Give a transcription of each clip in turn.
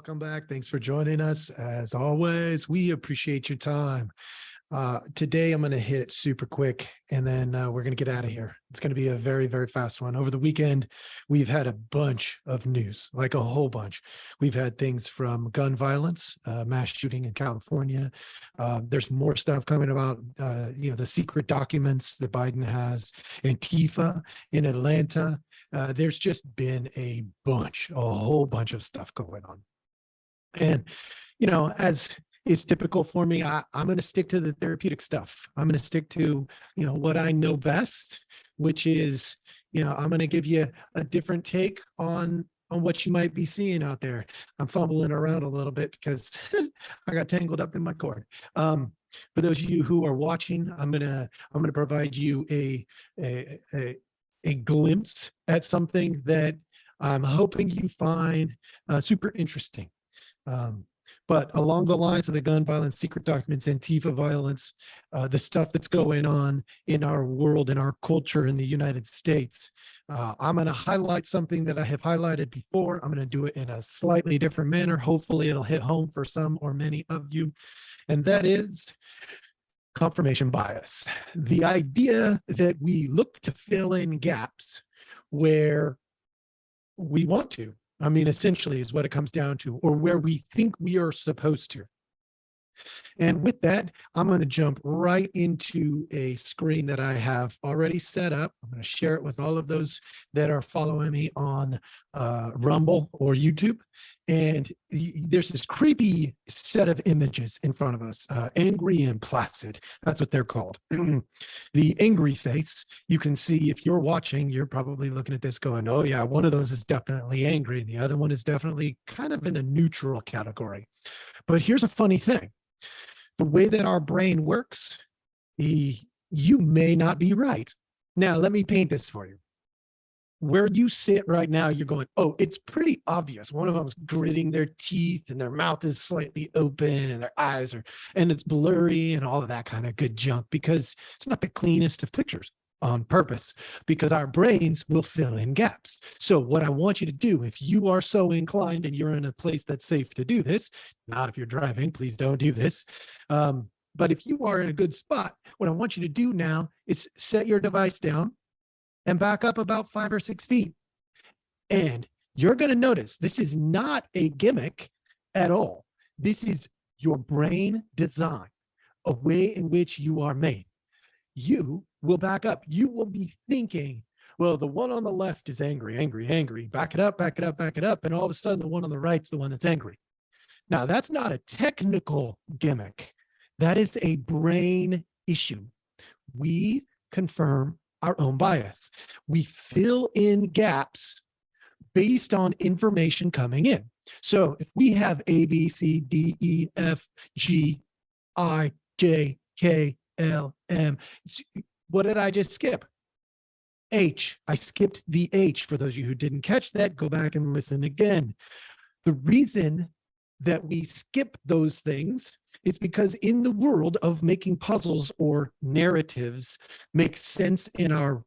Welcome back. Thanks for joining us. As always, we appreciate your time. Today, I'm going to hit super quick, and then we're going to get out of here. It's going to be a very, very fast one. Over the weekend, we've had a bunch of news, like a whole bunch. We've had things from gun violence, mass shooting in California. There's more stuff coming about, the secret documents that Biden has, Antifa in Atlanta. There's just been a whole bunch of stuff going on. And, as is typical for me, I'm going to stick to the therapeutic stuff. I'm going to stick to, what I know best, which is, I'm going to give you a different take on what you might be seeing out there. I'm fumbling around a little bit because I got tangled up in my cord. For those of you who are watching, I'm going to provide you a glimpse at something that I'm hoping you find super interesting. But along the lines of the gun violence, secret documents, Antifa violence, the stuff that's going on in our world, in our culture in the United States, I'm going to highlight something that I have highlighted before. I'm going to do it in a slightly different manner. Hopefully it'll hit home for some or many of you. And that is confirmation bias. The idea that we look to fill in gaps where we want to. I mean, essentially is what it comes down to, or where we think we are supposed to. And with that, I'm going to jump right into a screen that I have already set up. I'm going to share it with all of those that are following me on Rumble or YouTube. And there's this creepy set of images in front of us, angry and placid. That's what they're called. The angry face, you can see if you're watching, you're probably looking at this going, oh yeah, one of those is definitely angry. And the other one is definitely kind of in a neutral category. But here's a funny thing. The way that our brain works, you may not be right. Now, let me paint this for you. Where you sit right now, you're going, oh, it's pretty obvious. One of them's gritting their teeth and their mouth is slightly open and their eyes and it's blurry and all of that kind of good junk because it's not the cleanest of pictures on purpose because our brains will fill in gaps. So what I want you to do, if you are so inclined and you're in a place that's safe to do this, not if you're driving, please don't do this. But if you are in a good spot, what I want you to do now is set your device down and back up about 5 or 6 feet. And you're going to notice this is not a gimmick at all. This is your brain design, a way in which you are made. You will back up. You will be thinking, well, the one on the left is angry, angry, angry. Back it up, back it up, back it up. And all of a sudden, the one on the right's the one that's angry. Now, that's not a technical gimmick. That is a brain issue. We confirm our own bias. We fill in gaps based on information coming in. So if we have A, B, C, D, E, F, G, I, J, K, L, M. What did I just skip? H. I skipped the H. For those of you who didn't catch that, go back and listen again. The reason that we skip those things is because in the world of making puzzles or narratives make sense in our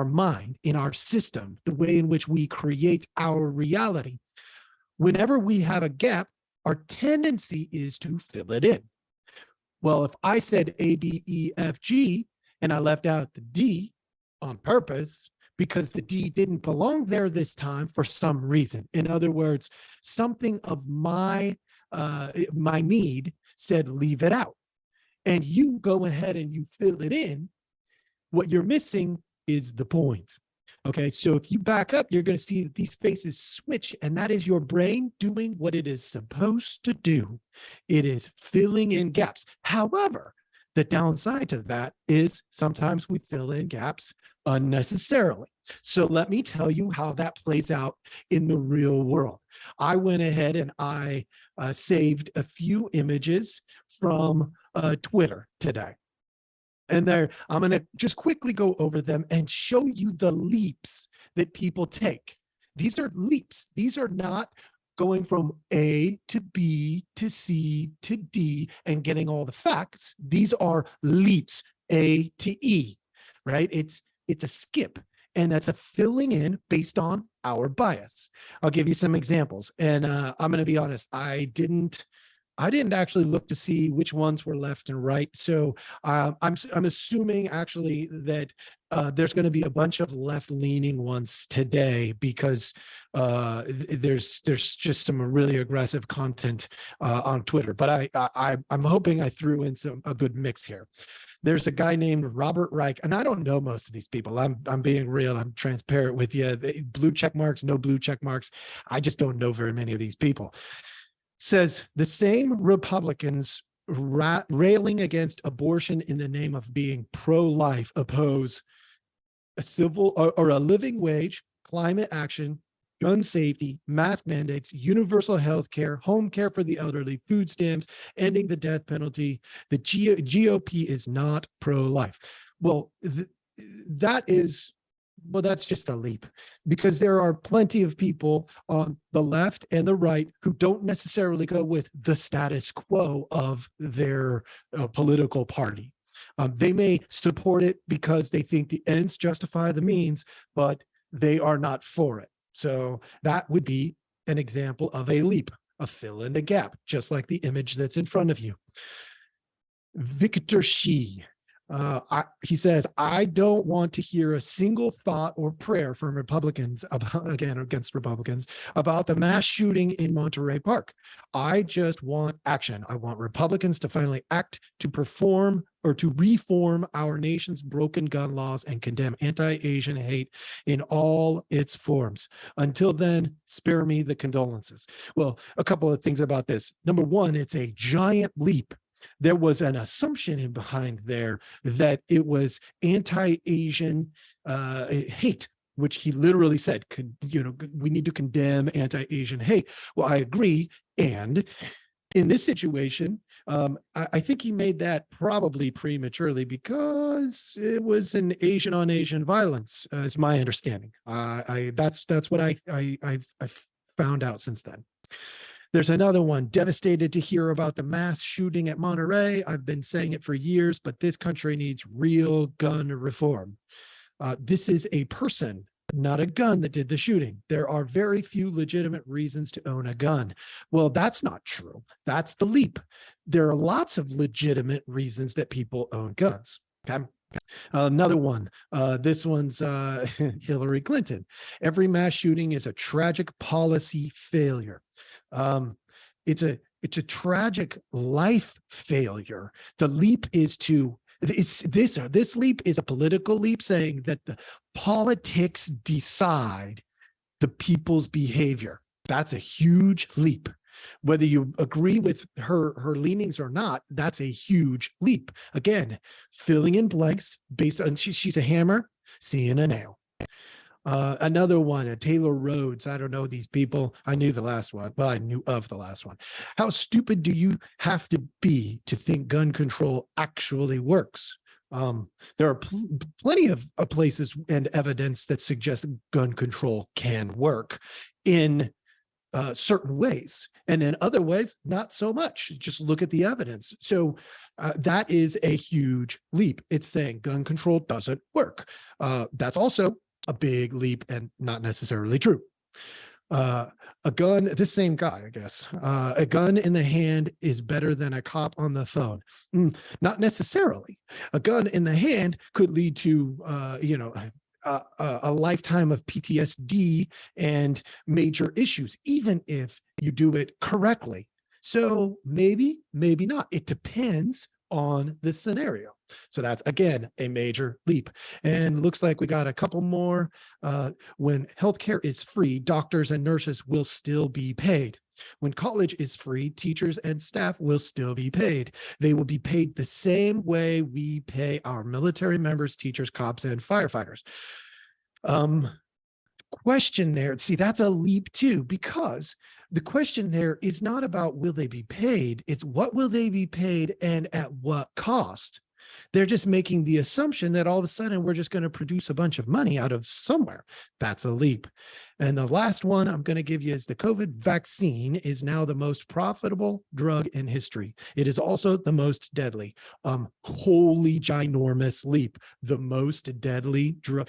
mind, in our system, the way in which we create our reality, whenever we have a gap, our tendency is to fill it in. Well, if I said A, B, E, F, G, and I left out the D on purpose because the D didn't belong there this time for some reason. In other words, something of my need said, leave it out. And you go ahead and you fill it in. What you're missing is the point. Okay, so if you back up, you're going to see that these spaces switch, and that is your brain doing what it is supposed to do. It is filling in gaps. However, the downside to that is sometimes we fill in gaps unnecessarily. So let me tell you how that plays out in the real world. I went ahead and I saved a few images from Twitter today. And I'm going to just quickly go over them and show you the leaps that people take. These are leaps. These are not going from A to B to C to D and getting all the facts. These are leaps, A to E, right? It's a skip. And that's a filling in based on our bias. I'll give you some examples. And I'm going to be honest, I didn't actually look to see which ones were left and right. So I'm assuming actually that there's going to be a bunch of left-leaning ones today because there's just some really aggressive content on Twitter. But I'm hoping I threw in a good mix here. There's a guy named Robert Reich, and I don't know most of these people. I'm being real. I'm transparent with you. Blue check marks, no blue check marks. I just don't know very many of these people. Says the same Republicans railing against abortion in the name of being pro-life oppose a civil or a living wage, climate action, gun safety, mask mandates, universal health care, home care for the elderly, food stamps, ending the death penalty. The GOP is not pro-life. Well, that's just a leap, because there are plenty of people on the left and the right who don't necessarily go with the status quo of their political party. They may support it because they think the ends justify the means, but they are not for it. So that would be an example of a leap, a fill in the gap, just like the image that's in front of you. Victor Shi. He says, I don't want to hear a single thought or prayer from Republicans against Republicans about the mass shooting in Monterey Park. I just want action. I want Republicans to finally act to reform our nation's broken gun laws and condemn anti-Asian hate in all its forms. Until then, spare me the condolences. Well, a couple of things about this. Number one, it's a giant leap. There was an assumption behind there that it was anti-Asian hate, which he literally said, we need to condemn anti-Asian hate. Well, I agree. And in this situation, I think he made that probably prematurely because it was an Asian on Asian violence, is my understanding. That's what I've found out since then. There's another one, devastated to hear about the mass shooting at Monterey. I've been saying it for years, but this country needs real gun reform. This is a person, not a gun, that did the shooting. There are very few legitimate reasons to own a gun. Well, that's not true. That's the leap. There are lots of legitimate reasons that people own guns. Okay. Another one, this one's Hillary Clinton. Every mass shooting is a tragic policy failure. It's a tragic life failure. The leap is this leap is a political leap, saying that the politics decide the people's behavior. That's a huge leap. Whether you agree with her leanings or not, that's a huge leap. Again, filling in blanks based on she's a hammer, seeing a nail. Another one, Taylor Rhodes. I don't know these people. I knew the last one. Well, I knew of the last one. How stupid do you have to be to think gun control actually works? There are plenty of places and evidence that suggest gun control can work in certain ways, and in other ways, not so much. Just look at the evidence. So that is a huge leap. It's saying gun control doesn't work. That's also a big leap and not necessarily true. A gun, this same guy, I guess, a gun in the hand is better than a cop on the phone. Not necessarily. A gun in the hand could lead to, a lifetime of PTSD and major issues, even if you do it correctly. So maybe, maybe not. It depends on the scenario. So that's, again, a major leap. And looks like we got a couple more. When healthcare is free, doctors and nurses will still be paid. When college is free, teachers and staff will still be paid. They will be paid the same way we pay our military members, teachers, cops, and firefighters. Question there, see, that's a leap too, because the question there is not about will they be paid, it's what will they be paid and at what cost. They're just making the assumption that all of a sudden we're just going to produce a bunch of money out of somewhere. That's a leap. And the last one I'm going to give you is the COVID vaccine is now the most profitable drug in history. It is also the most deadly. Holy ginormous leap. The most deadly drug.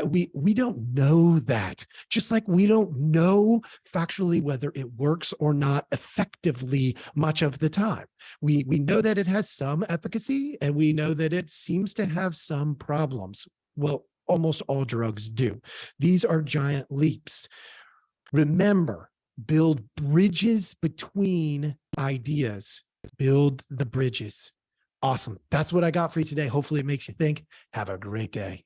We don't know that. Just like we don't know factually whether it works or not effectively much of the time. We know that it has some efficacy, and we know that it seems to have some problems. Well, almost all drugs do. These are giant leaps. Remember, build bridges between ideas. Build the bridges. Awesome. That's what I got for you today. Hopefully it makes you think. Have a great day.